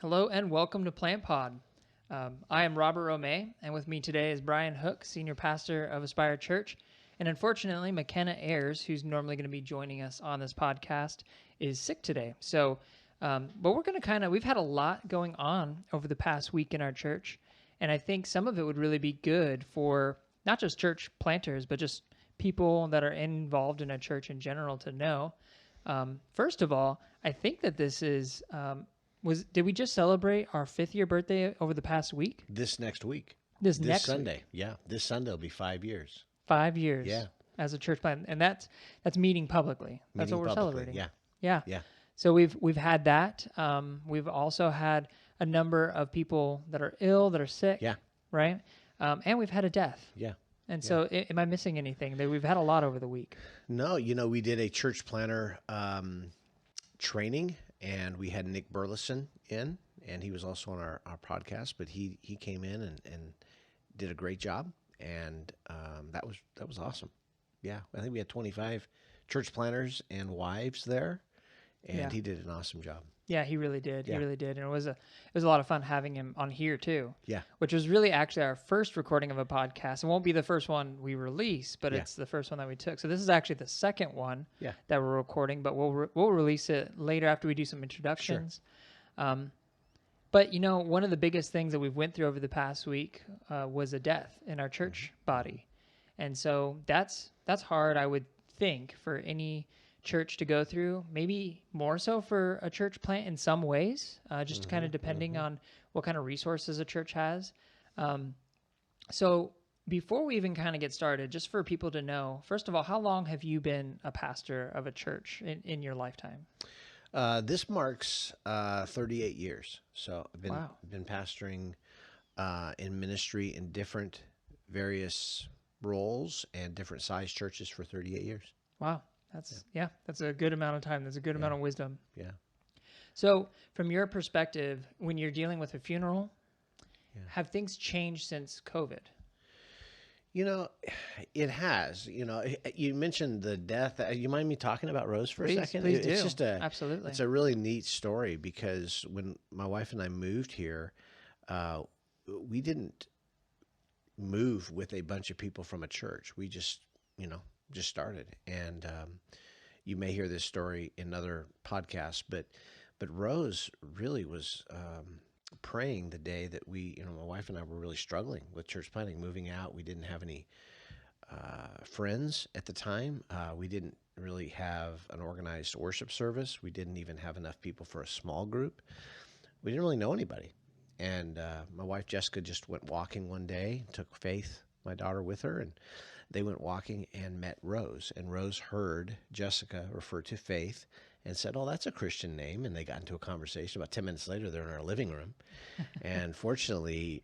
Hello and welcome to Plant Pod. I am Robert Romej, and with me today is Brian Hook, Senior Pastor of Aspire Church. And unfortunately, McKenna Ayers, who's normally going to be joining us on this podcast, is sick today. But we're going to we've had a lot going on over the past week in our church. And I think some of it would really be good for not just church planters, but just people that are involved in a church in general to know. First of all, I think that this is... did we just celebrate our 5th year birthday over the past week? This next week. This This next Sunday. week. Yeah. This Sunday will be 5 years. 5 years. Yeah. As a church plant, and that's meeting publicly. That's Meeting what we're publicly, celebrating. Yeah. Yeah. Yeah. So we've had that. We've also had a number of people that are ill, that are sick. Yeah. Right. And we've had a death. Yeah. And so, am I missing anything? We've had a lot over the week. No, we did a church planner training, and we had Nick Burleson in, and he was also on our podcast, but he came in and did a great job, and that was awesome. Yeah, I think we had 25 church planners and wives there, and he did an awesome job. Yeah, he really did. Yeah. He really did, and it was a lot of fun having him on here too. Yeah. Which was really actually our first recording of a podcast. It won't be the first one we release, but Yeah. it's the first one that we took. So this is actually the second one Yeah. that we're recording, but we'll release it later after we do some introductions. Sure. But one of the biggest things that we've went through over the past week was a death in our church body, and so that's hard, I would think, for any church to go through, maybe more so for a church plant in some ways, just kind of depending on what kind of resources a church has. So before we even kind of get started, just for people to know, first of all, how long have you been a pastor of a church in your lifetime? This marks 38 years. So I've been pastoring in ministry in different various roles and different size churches for 38 years. Wow. That's a good amount of time. That's a good amount of wisdom. Yeah. So from your perspective, when you're dealing with a funeral, have things changed since COVID? It has. You mentioned the death. You mind me talking about Rose for a second? Please do. It's just Absolutely. It's a really neat story because when my wife and I moved here, we didn't move with a bunch of people from a church. We just started. And you may hear this story in other podcasts, but Rose really was praying the day that my wife and I were really struggling with church planting, moving out. We didn't have any friends at the time. We didn't really have an organized worship service. We didn't even have enough people for a small group. We didn't really know anybody. And my wife, Jessica, just went walking one day, took Faith, my daughter, with her, and they went walking and met Rose. And Rose heard Jessica refer to Faith and said, "Oh, that's a Christian name." And they got into a conversation. About 10 minutes later, they're in our living room. And fortunately,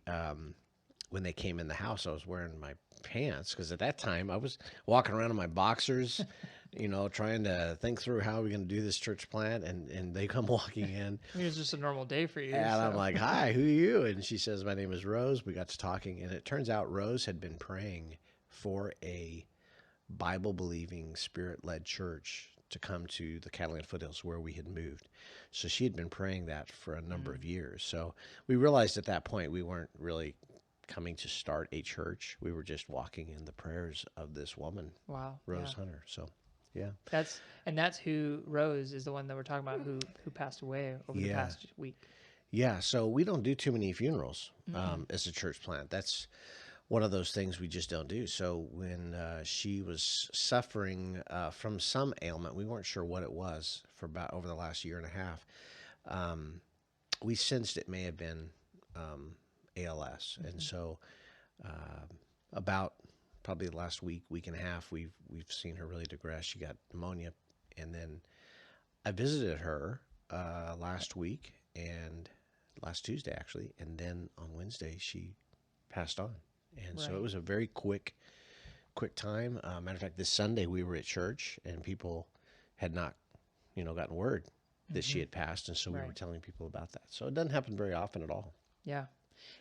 when they came in the house, I was wearing my pants because at that time I was walking around in my boxers, trying to think through how we're going to do this church plant. And they come walking in. It was just a normal day for you. And I'm like, "Hi, who are you?" And she says, "My name is Rose." We got to talking. And it turns out Rose had been praying for a Bible-believing, Spirit-led church to come to the Catalan foothills where we had moved. So she had been praying that for a number of years. So we realized at that point we weren't really coming to start a church. We were just walking in the prayers of this woman, Rose Hunter. So, yeah. That's who Rose is, the one that we're talking about who passed away over the past week. Yeah, so we don't do too many funerals as a church plant. That's one of those things we just don't do. So when she was suffering from some ailment, we weren't sure what it was for about over the last year and a half. We sensed it may have been ALS, and so about probably the last week and a half, we've seen her really digress. She got pneumonia, and then I visited her last week and last Tuesday actually, and then on Wednesday she passed on. And so it was a very quick time. Matter of fact, this Sunday we were at church and people had not, gotten word that she had passed. And so we were telling people about that. So it doesn't happen very often at all. Yeah.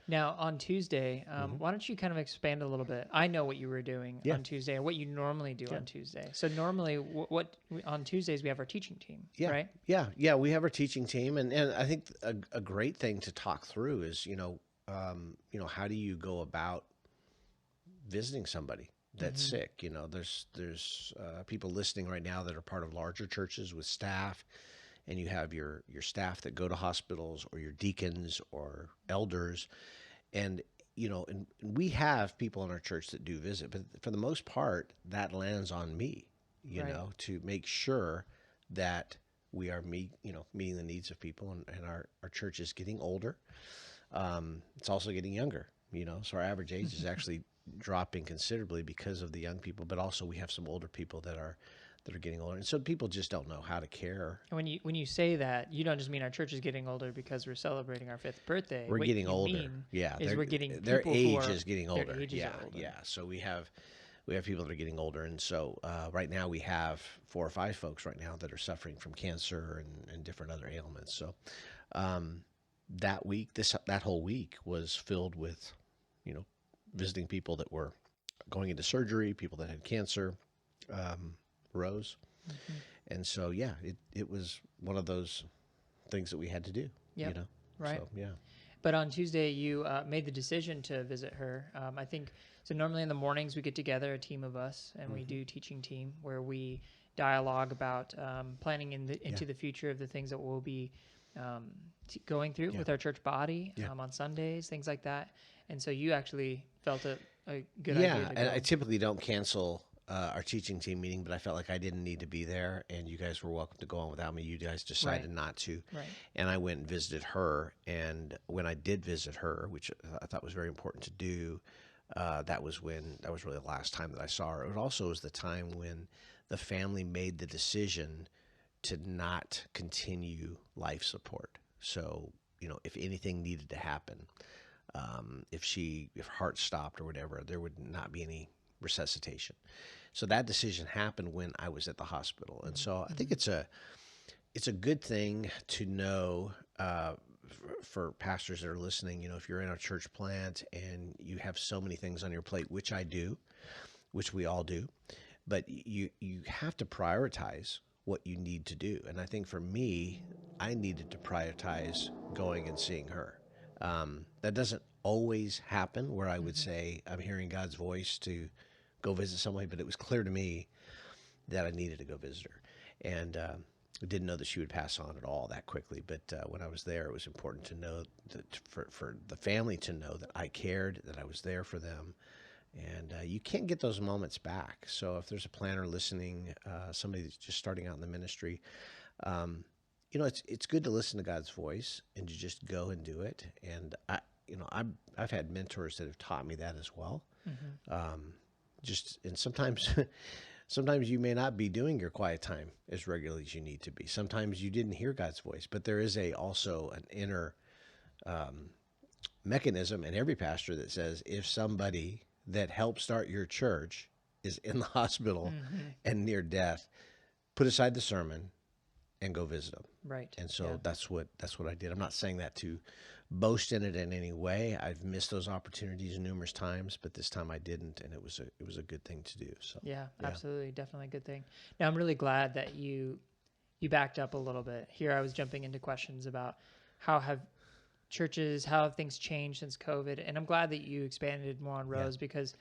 Now, on Tuesday, Hmm. why don't you kind of expand a little bit? I know what you were doing Yeah. on Tuesday and what you normally do Yeah. on Tuesday. So normally, on Tuesdays we have our teaching team, Yeah. right? Yeah. Yeah. We have our teaching team, and I think a great thing to talk through is, how do you go about visiting somebody that's Mm-hmm. sick? There's people listening right now that are part of larger churches with staff, and you have your staff that go to hospitals, or your deacons or elders, and and we have people in our church that do visit, but for the most part, that lands on me, Right. to make sure that we are meeting the needs of people, and our church is getting older. It's also getting younger, so our average age is actually dropping considerably because of the young people, but also we have some older people that are getting older, and so people just don't know how to care. And when you say that, you don't just mean our church is getting older because we're celebrating our 5th birthday. We're What getting you older. mean Yeah, is we're getting their people who age are is getting their older. ages Yeah, are older. yeah. So we have people that are getting older, and so right now we have 4 or 5 folks right now that are suffering from cancer and different other ailments. So um, that whole week was filled with, you know, visiting people that were going into surgery, people that had cancer, um, Rose, Hmm. and so yeah, it was one of those things that we had to do. You Yep. know, Right. so yeah. But on Tuesday, you made the decision to visit her. I think so. Normally in the mornings, we get together, a team of us, and we Hmm. do teaching team where we dialogue about planning Yeah, into the future of the things that we'll be um, going through yeah, with our church body yeah. on Sundays, things like that. And so you actually felt it a good idea Yeah, to and I go. typically don't cancel our teaching team meeting, but I felt like I didn't need to be there, and you guys were welcome to go on without me. You guys Right. decided not to, Right. and I went and visited her. And when I did visit her, which I thought was very important to do, that was really the last time that I saw her. It also was the time when the family made the decision to not continue life support. So, if anything needed to happen, if her heart stopped or whatever, there would not be any resuscitation. So that decision happened when I was at the hospital, and so I think Mm-hmm. it's a good thing to know, for pastors that are listening. If you're in a church plant and you have so many things on your plate, which I do, which we all do, but you have to prioritize what you need to do. And I think for me, I needed to prioritize going and seeing her. That doesn't always happen where I would Mm-hmm. say I'm hearing God's voice to go visit somebody, but it was clear to me that I needed to go visit her. And I didn't know that she would pass on at all that quickly. But when I was there, it was important to know that for the family to know that I cared, that I was there for them, and you can't get those moments back. So if there's a planner listening, somebody that's just starting out in the ministry, um, it's good to listen to God's voice and to just go and do it. And I've had mentors that have taught me that as well. Mm-hmm. Um, and sometimes sometimes you may not be doing your quiet time as regularly as you need to be. Sometimes you didn't hear God's voice, but there is also an inner um, mechanism in every pastor that says, if somebody that helped start your church is in the hospital Mm-hmm. and near death, put aside the sermon and go visit them. Right. And Yeah. so that's what I did. I'm not saying that to boast in it in any way. I've missed those opportunities numerous times, but this time I didn't, and it was a good thing to do. So Yeah, yeah, absolutely. Definitely a good thing. Now, I'm really glad that you backed up a little bit. Here I was jumping into questions about how have things changed since COVID? And I'm glad that you expanded more on yeah, Rose because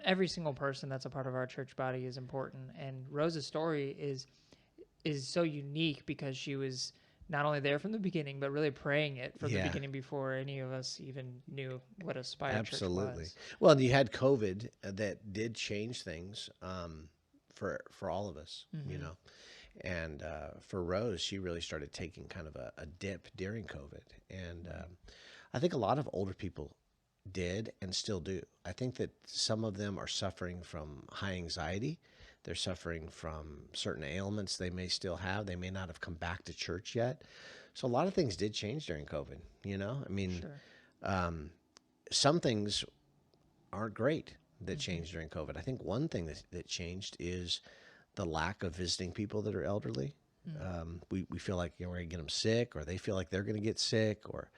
every single person that's a part of our church body is important. And Rose's story is so unique because she was not only there from the beginning, but really praying it from the yeah. beginning before any of us even knew what Aspire Church Absolutely. was. Well, and you had COVID that did change things, for all of us, Mm-hmm. And for Rose, she really started taking kind of a dip during COVID, and I think a lot of older people did and still do. I think that some of them are suffering from high anxiety. They're suffering from certain ailments they may still have. They may not have come back to church yet. So a lot of things did change during COVID. I mean, Sure. um, some things aren't great that Mm-hmm. changed during COVID. I think one thing that changed is the lack of visiting people that are elderly. We feel like we're going to get them sick, or they feel like they're going to get sick, or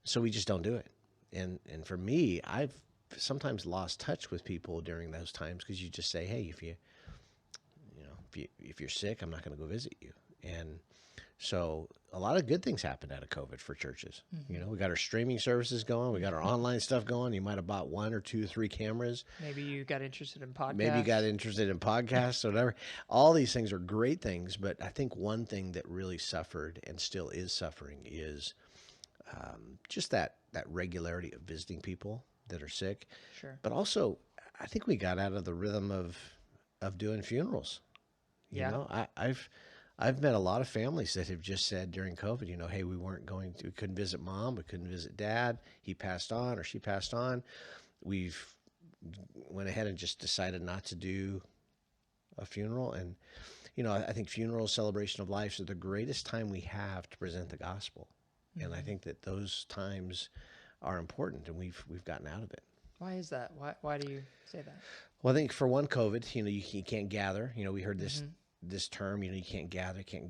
so we just don't do it. And for me, I've sometimes lost touch with people during those times because you just say, hey, if you're sick, I'm not going to go visit you. And so a lot of good things happened out of COVID for churches. We got our streaming services going. We got our online stuff going. You might have bought 1 or 2 or 3 cameras. Maybe you got interested in podcasts. Maybe you got interested in podcasts or whatever. All these things are great things. But I think one thing that really suffered and still is suffering is just that regularity of visiting people that are sick. Sure. But also, I think we got out of the rhythm of doing funerals. You know, I've met a lot of families that have just said during COVID, hey, we couldn't visit mom, we couldn't visit dad. He passed on or she passed on. We've went ahead and just decided not to do a funeral. And, I think funerals, celebration of life, are the greatest time we have to present the gospel. And I think that those times are important, and we've gotten out of it. Why is that? Why do you say that? Well, I think for one, COVID, you can't gather. We heard this term, you can't gather in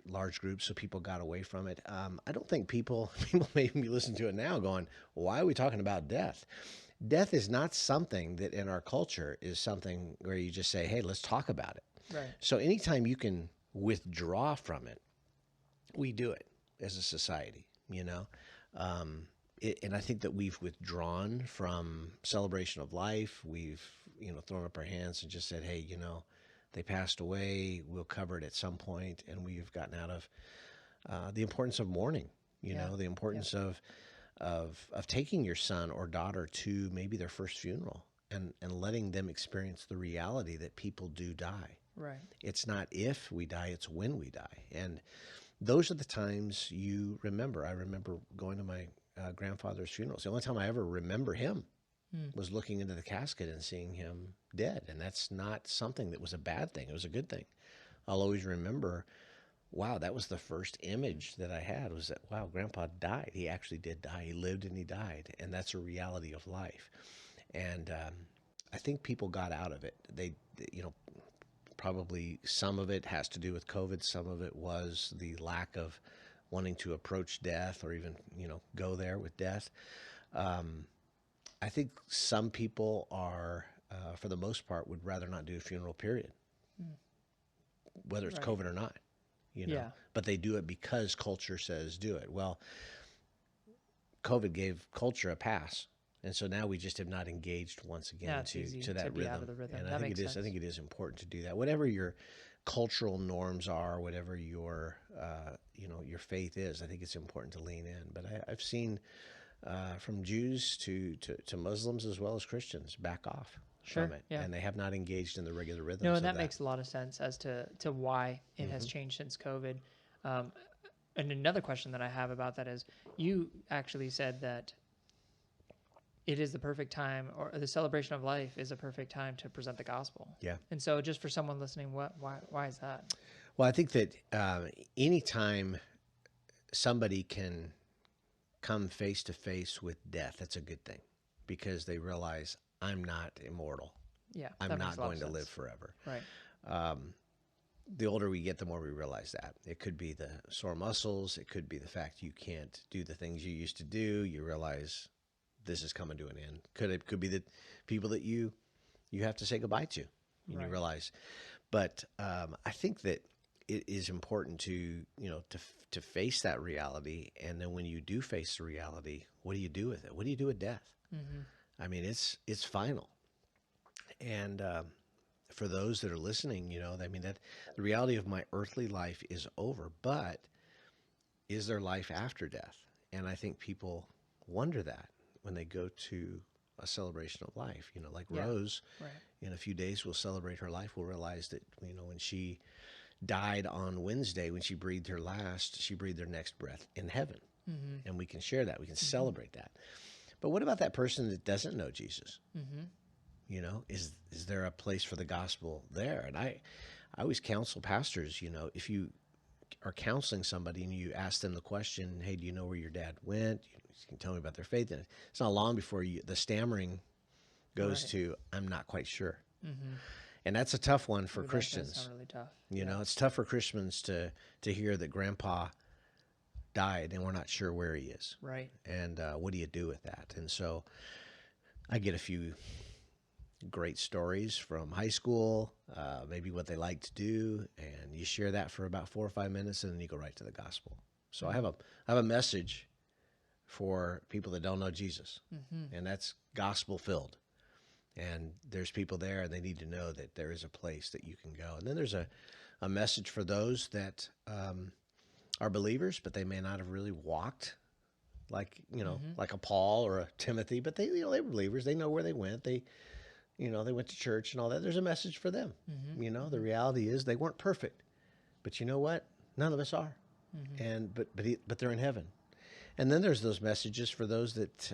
large groups, so people got away from it. I don't think people may be listening to it now going, why are we talking about death? Death is not something that in our culture is something where you just say, hey, let's talk about it. Right. So anytime you can withdraw from it, we do it as a society, and I think that we've withdrawn from celebration of life. We've, thrown up our hands and just said, hey, they passed away. We'll cover it at some point. And we've gotten out of the importance of mourning, the importance of taking your son or daughter to maybe their first funeral and letting them experience the reality that people do die. Right. It's not if we die, it's when we die. And those are the times you remember. I remember going to my grandfather's funeral. It's the only time I ever remember him was looking into the casket and seeing him dead. And that's not something that was a bad thing. It was a good thing. I'll always remember, wow, that was the first image that I had was that, wow, Grandpa died. He actually did die. He lived and he died. And that's a reality of life. And I think people got out of it. They probably some of it has to do with COVID. Some of it was the lack of wanting to approach death or even, go there with death. I think some people are, for the most part, would rather not do a funeral, period, whether it's COVID or not, Yeah. But they do it because culture says do it. Well, COVID gave culture a pass. And so now we just have not engaged once again to that be rhythm. out of the rhythm. And That makes sense. I think it is important to do that. Whatever your cultural norms are, whatever your your faith is, I think it's important to lean in. But I've seen from Jews to Muslims as well as Christians back off from it, and they have not engaged in the regular rhythms. No, and that makes a lot of sense as to why it has changed since COVID. And another question that I have about that is, you actually said that it is the perfect time, or the celebration of life is a perfect time to present the gospel. Yeah. And so just for someone listening, why is that? Well, I think that anytime somebody can come face to face with death, that's a good thing because they realize I'm not immortal. Yeah. I'm not going to live forever. Right. The older we get, the more we realize that. It could be the sore muscles. It could be the fact you can't do the things you used to do. You realize this is coming to an end. Could be the people that you have to say goodbye to, and you realize. But I think that it is important to to face that reality, and then when you do face the reality, what do you do with it? What do you do with death? I mean, it's final. And for those that are listening, I mean that the reality of my earthly life is over, but is there life after death? And I think people wonder that when they go to a celebration of life, like Rose, in a few days will celebrate her life. We'll realize that, when she died on Wednesday, when she breathed her last, she breathed her next breath in heaven. And we can share that. We can celebrate that. But what about that person that doesn't know Jesus? Is there a place for the gospel there? And I always counsel pastors, if you are counseling somebody and you ask them the question, hey, do you know where your dad went? You can tell me about their faith. And it's not long before the stammering goes to, I'm not quite sure. And that's a tough one for Christians. That does sound really tough. It's tough for Christians to hear that Grandpa died and we're not sure where he is. Right. And what do you do with that? And so I get a few great stories from high school, maybe what they like to do, and you share that for about 4 or 5 minutes, and then you go right to the gospel. So I have a message for people that don't know Jesus, and that's gospel filled. And there's people there, and they need to know that there is a place that you can go. And then there's a message for those that are believers, but they may not have really walked like like a Paul or a Timothy, but they they were believers. They know where they went. They went to church and all that. There's a message for them. The reality is they weren't perfect, but you know what? None of us are. And but they're in heaven. And then there's those messages for those that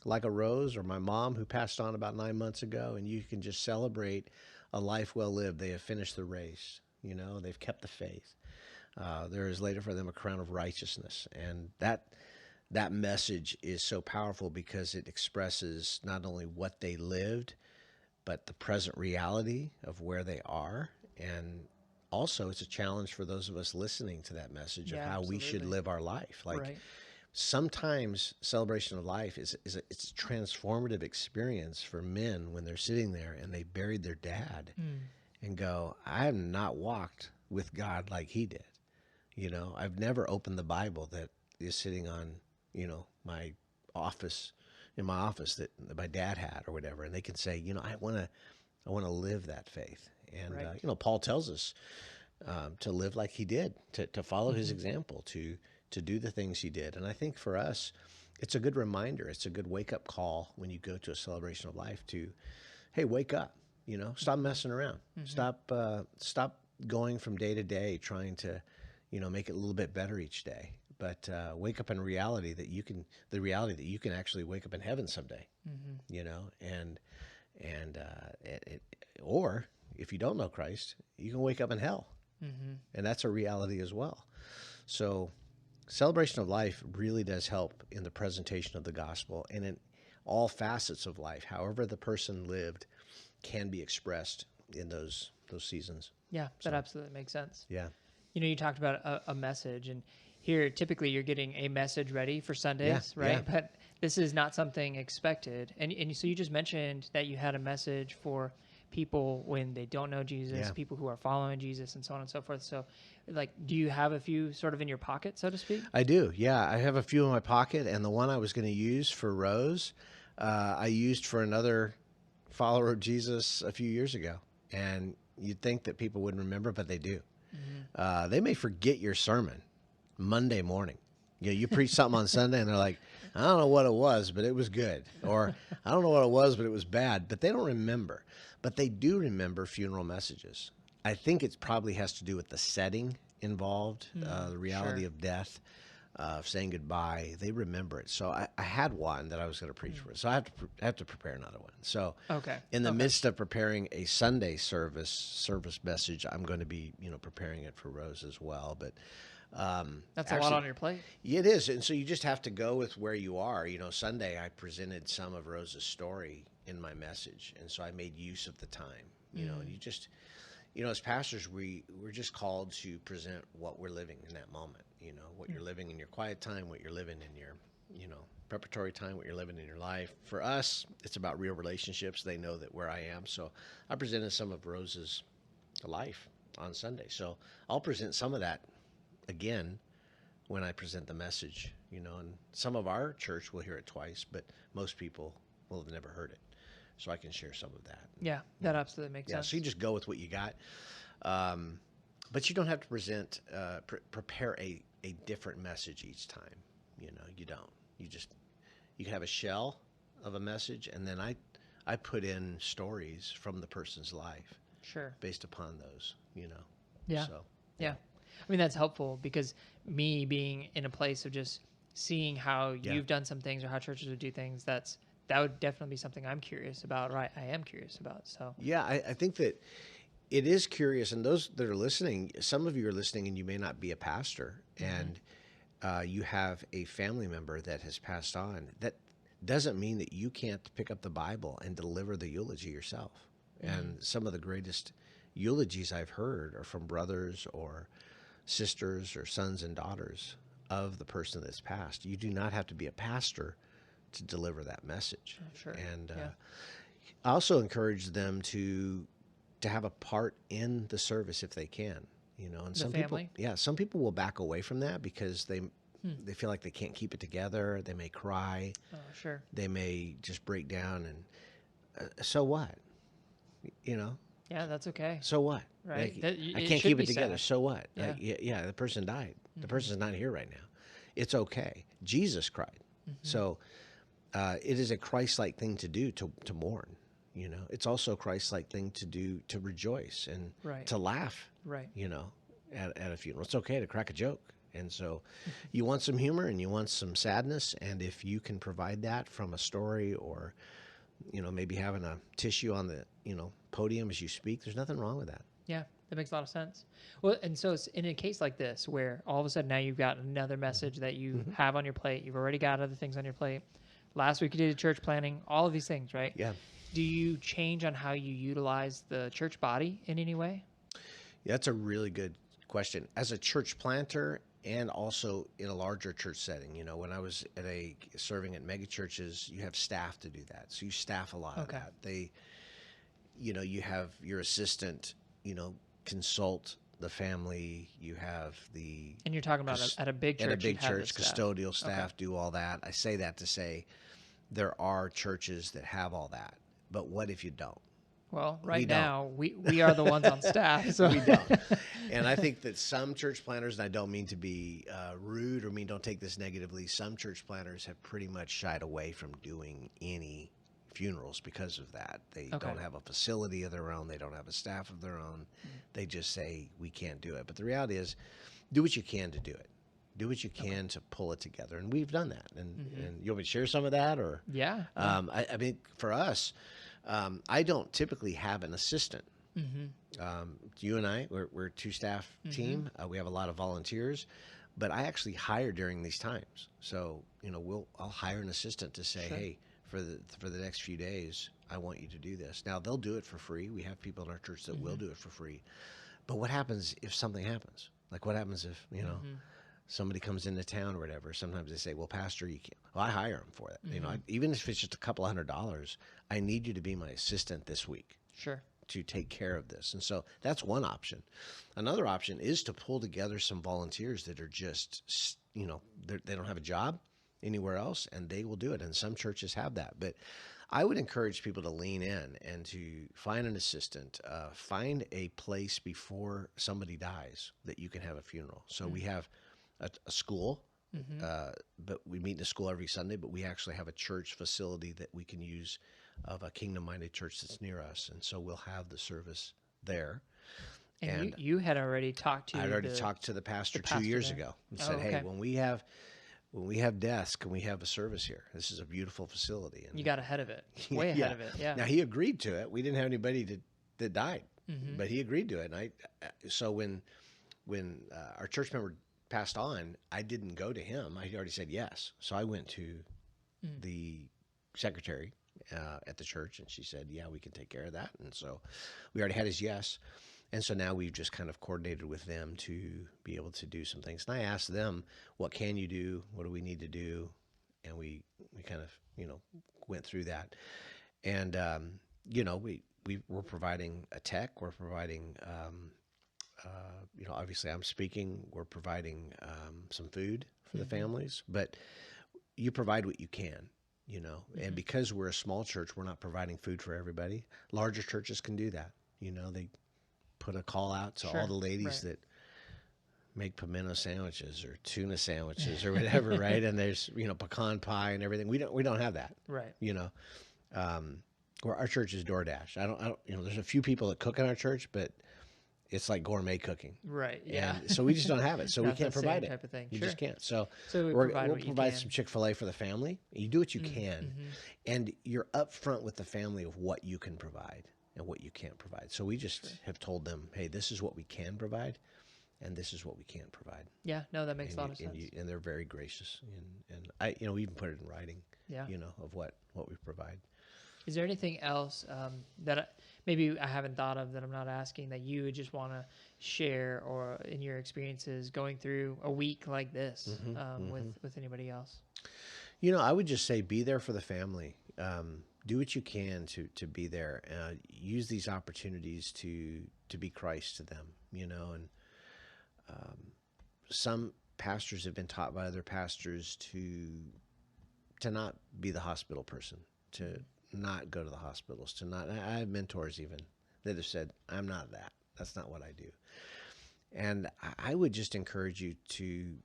like a Rose or my mom who passed on about 9 months ago, and you can just celebrate a life well lived. They have finished the race. They've kept the faith. There is later for them a crown of righteousness, and that message is so powerful because it expresses not only what they lived, but the present reality of where they are. And also it's a challenge for those of us listening to that message of how we should live our life. Like sometimes celebration of life it's a transformative experience for men when they're sitting there and they buried their dad and go, I have not walked with God like he did. I've never opened the Bible that is sitting on my office, in my office that my dad had or whatever. And they can say, I want to live that faith. And, Paul tells us to live like he did, to follow his example, to do the things he did. And I think for us, it's a good reminder. It's a good wake up call when you go to a celebration of life to, hey, wake up, stop messing around. Stop going from day to day, trying to, make it a little bit better each day. But wake up in reality that you can actually wake up in heaven someday, or if you don't know Christ, you can wake up in hell, and that's a reality as well. So celebration of life really does help in the presentation of the gospel, and in all facets of life, however the person lived can be expressed in those seasons. Yeah, that absolutely makes sense. Yeah. You talked about a message, and here typically you're getting a message ready for Sundays, right? Yeah. But this is not something expected. And so you just mentioned that you had a message for people when they don't know Jesus, people who are following Jesus, and so on and so forth. So, do you have a few sort of in your pocket, so to speak? I do. Yeah, I have a few in my pocket, and the one I was going to use for Rose, I used for another follower of Jesus a few years ago. And you'd think that people wouldn't remember, but they do. They may forget your sermon Monday morning. You preach something on Sunday, and they're like, I don't know what it was, but it was good. Or I don't know what it was, but it was bad. But they don't remember. But they do remember funeral messages. I think it probably has to do with the setting involved, the reality of death, of saying goodbye. They remember it. So I had one that I was going to preach for. So I have to prepare another one. So in the midst of preparing a Sunday service message, I'm going to be preparing it for Rose as well. But that's actually a lot on your plate. It is. And so you just have to go with where you are. Sunday I presented some of Rose's story in my message, and so I made use of the time. And you just as pastors, we're just called to present what we're living in that moment. What you're living in your quiet time, what you're living in your preparatory time, what you're living in your life. For us, it's about real relationships. They know that where I am. So I presented some of Rose's life on Sunday. So I'll present some of that again when I present the message, and some of our church will hear it twice, but most people will have never heard it. So I can share some of that. Yeah, that absolutely makes sense. So you just go with what you got. But you don't have to prepare a different message each time. You don't. You can have a shell of a message, and then I put in stories from the person's life. Sure. Based upon those, Yeah. So, yeah. I mean, that's helpful because me being in a place of just seeing how you've done some things or how churches would do things, that would definitely be something I'm curious about, right? I am curious about. So yeah, I think that it is curious, and those that are listening, some of you are listening and you may not be a pastor, and you have a family member that has passed on. That doesn't mean that you can't pick up the Bible and deliver the eulogy yourself. And some of the greatest eulogies I've heard are from brothers or sisters or sons and daughters of the person that's passed. You do not have to be a pastor to deliver that message. Sure. And Yeah. I also encourage them to have a part in the service if they can. And The some family? people, some people will back away from that because they Hmm. feel like they can't keep it together. They may cry. Oh, sure. They may just break down, and so what? You know, Yeah, that's okay. so what? Right. Like, That, I it can't should keep be it together. sad. So what? Yeah. Yeah, the person died. The Mm-hmm. person's not here right now. It's okay. Jesus cried. Mm-hmm. So it is a Christ-like thing to do to mourn. It's also a Christ-like thing to do to rejoice and Right. to laugh. Right. At a funeral, it's okay to crack a joke. And so, you want some humor and you want some sadness, and if you can provide that from a story or, maybe having a tissue on the podium as you speak, there's nothing wrong with that. Yeah, that makes a lot of sense. Well, and so it's in a case like this where all of a sudden now you've got another message that you have on your plate. You've already got other things on your plate. Last week you did church planning, all of these things, right? Yeah. Do you change on how you utilize the church body in any way? Yeah, that's a really good question. As a church planter and also in a larger church setting, when I was serving at mega churches, you have staff to do that. So you staff a lot of that. You have your assistant, consult the family. You have And you're talking about at a big church. at a big you'd have church, the staff. custodial staff do all that. I say that to say there are churches that have all that. But what if you don't? Well, We right don't. now we are the ones on staff. So We don't. And I think that some church planners, and I don't mean to be rude or don't take this negatively, some church planners have pretty much shied away from doing any funerals because of that. They don't have a facility of their own. They don't have a staff of their own. They just say, we can't do it. But the reality is, do what you can to do it. Do what you can to pull it together. And we've done that. And you want me to share some of that? Or Yeah. I mean, for us, I don't typically have an assistant. You and I, we're a two-staff team. We have a lot of volunteers, but I actually hire during these times. So I'll hire an assistant to say, hey, for the next few days, I want you to do this. Now they'll do it for free. We have people in our church that will do it for free. But what happens if something happens? Like what happens if somebody comes into town or whatever? Sometimes they say, well, Pastor, you can't. Well, I hire them for that. Even if it's just a couple $100, I need you to be my assistant this week. Sure. To take care of this. And so that's one option. Another option is to pull together some volunteers that are just, they don't have a job anywhere else and they will do it. And some churches have that. But I would encourage people to lean in and to find an assistant, find a place before somebody dies that you can have a funeral. So we have a school, but we meet in a school every Sunday, but we actually have a church facility that we can use of a kingdom-minded church that's near us. And so we'll have the service there. And you had already talked to I'd already talked to the pastor 2 years there. ago and said, hey, when we have deaths, can we have a service here? This is a beautiful facility. And you got ahead of it, way ahead of it. Yeah. Now he agreed to it. We didn't have anybody that died, but he agreed to it. And so when our church member passed on, I didn't go to him. I already said yes. So I went to the secretary at the church, and she said, yeah, we can take care of that. And so we already had his yes. And so now we've just kind of coordinated with them to be able to do some things. And I asked them, what can you do? What do we need to do? And we kind of, went through that. And, we're providing a tech. We're providing, obviously I'm speaking. We're providing some food for the families. But you provide what you can. And because we're a small church, we're not providing food for everybody. Larger churches can do that. They put a call out to all the ladies that make pimento sandwiches or tuna sandwiches or whatever, right? And there's, pecan pie and everything. We don't have that. Right. Where our church is DoorDash. I don't, there's a few people that cook in our church, but it's like gourmet cooking. Right. Yeah. And so we just don't have it. So we Not can't the same provide it. type of thing. You Sure. just can't. So we'll we'll provide provide some Chick-fil-A for the family. You do what you can, and you're upfront with the family of what you can provide and what you can't provide. So we just have told them, hey, this is what we can provide, and this is what we can't provide. Yeah. No, that makes a lot of sense. And they're very gracious, and I, we even put it in writing. Yeah. Of what we provide. Is there anything else that maybe I haven't thought of that I'm not asking that you would just want to share or in your experiences going through a week like this with anybody else? I would just say be there for the family. Do what you can to be there. Use these opportunities to be Christ to them, and some pastors have been taught by other pastors to not be the hospital person, to not go to the hospitals, to not. I have mentors even that have said, I'm not that. That's not what I do. And I would just encourage you to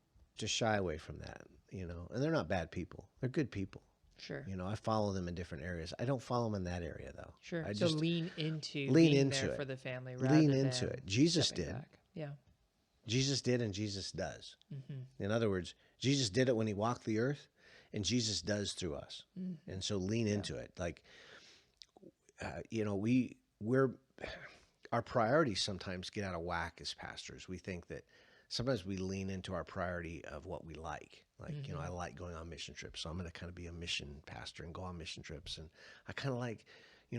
shy away from that, and they're not bad people. They're good people. Sure. I follow them in different areas. I don't follow them in that area though. Sure. I So just lean into lean there it. for the family rather Lean into than it. Jesus stepping did. back. Yeah. Jesus did, and Jesus does. Mm-hmm. In other words, Jesus did it when he walked the earth, and Jesus does through us. Mm-hmm. And so lean into it. Like, we're our priorities sometimes get out of whack as pastors. We think that sometimes we lean into our priority of what we like. Like, I like going on mission trips, so I'm going to kind of be a mission pastor and go on mission trips. And I kind of like,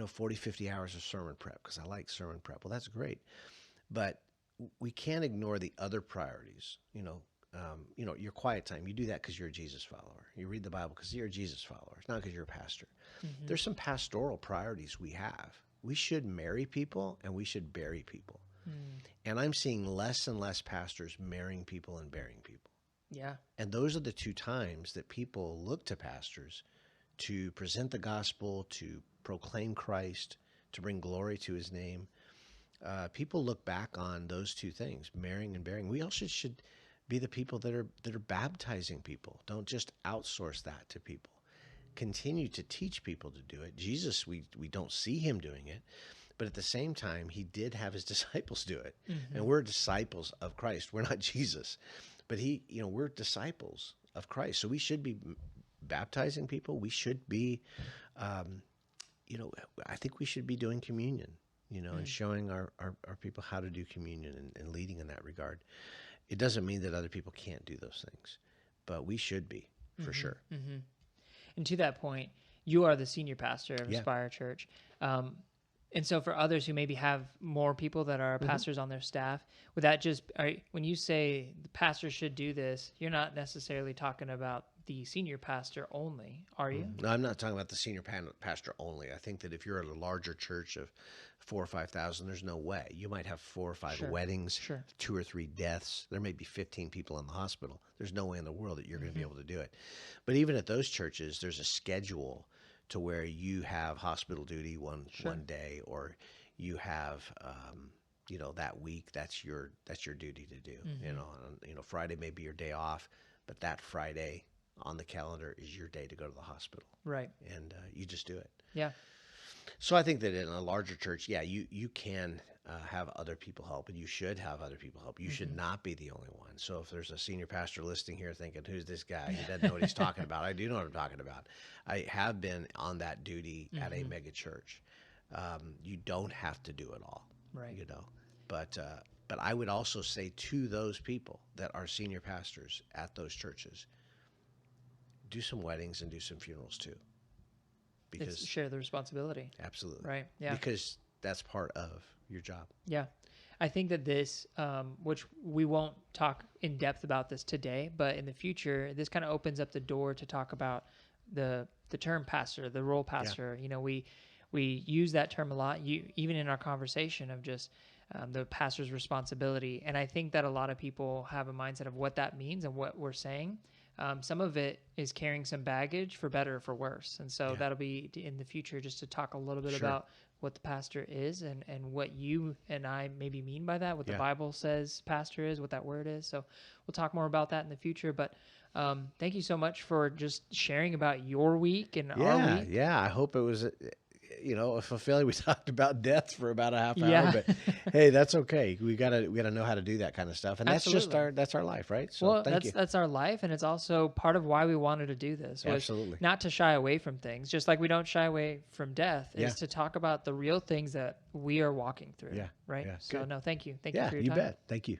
40, 50 hours of sermon prep because I like sermon prep. Well, that's great. But we can't ignore the other priorities. Your quiet time. You do that because you're a Jesus follower. You read the Bible because you're a Jesus follower. It's not because you're a pastor. Mm-hmm. There's some pastoral priorities we have. We should marry people and we should bury people. And I'm seeing less and less pastors marrying people and burying people. Yeah. And those are the two times that people look to pastors to present the gospel, to proclaim Christ, to bring glory to his name. People look back on those two things, marrying and burying. We also should be the people that are baptizing people. Don't just outsource that to people. Continue to teach people to do it. Jesus, we don't see him doing it, but at the same time, he did have his disciples do it. And we're disciples of Christ. We're not Jesus, but we're disciples of Christ. So we should be baptizing people. We should be, I think we should be doing communion, and showing our people how to do communion and leading in that regard. It doesn't mean that other people can't do those things, but we should be for sure. Mm-hmm. And to that point, you are the senior pastor of Aspire Church. And so for others who maybe have more people that are pastors on their staff, would that just, when you say the pastor should do this, you're not necessarily talking about the senior pastor only, are you? No, I'm not talking about the senior pastor only. I think that if you're at a larger church of 4,000 or 5,000, there's no way. You might have 4 or 5 weddings, 2 or 3 deaths. There may be 15 people in the hospital. There's no way in the world that you're going to be able to do it. But even at those churches, there's a schedule to where you have hospital duty one day, or you have that week that's your duty to do. Friday may be your day off, but that Friday on the calendar is your day to go to the hospital. Right. And you just do it. Yeah. So I think that in a larger church, you can have other people help, and you should have other people help. You should not be the only one. So if there's a senior pastor listening here thinking, who's this guy? He doesn't know what he's talking about. I do know what I'm talking about. I have been on that duty at a mega church. You don't have to do it all. Right. But I would also say to those people that are senior pastors at those churches, do some weddings and do some funerals too. Because share the responsibility. Absolutely. Right. Yeah. Because that's part of your job. Yeah. I think that this, which we won't talk in depth about this today, but in the future, this kind of opens up the door to talk about the term pastor, the role pastor. Yeah. We use that term a lot, even in our conversation of just the pastor's responsibility. And I think that a lot of people have a mindset of what that means and what we're saying. Some of it is carrying some baggage for better or for worse. And so that'll be in the future just to talk a little bit about what the pastor is and what you and I maybe mean by that, what the Bible says pastor is, what that word is. So we'll talk more about that in the future. But thank you so much for just sharing about your week and our week. Yeah, I hope it was fulfilling. We talked about death for about a half hour, but hey, that's okay. We gotta know how to do that kind of stuff, and that's our life, right? So that's our life, and it's also part of why we wanted to do this. Was not to shy away from things, just like we don't shy away from death. Is to talk about the real things that we are walking through. Yeah, right. Yeah, so good. no, thank you for your time. You bet. Thank you.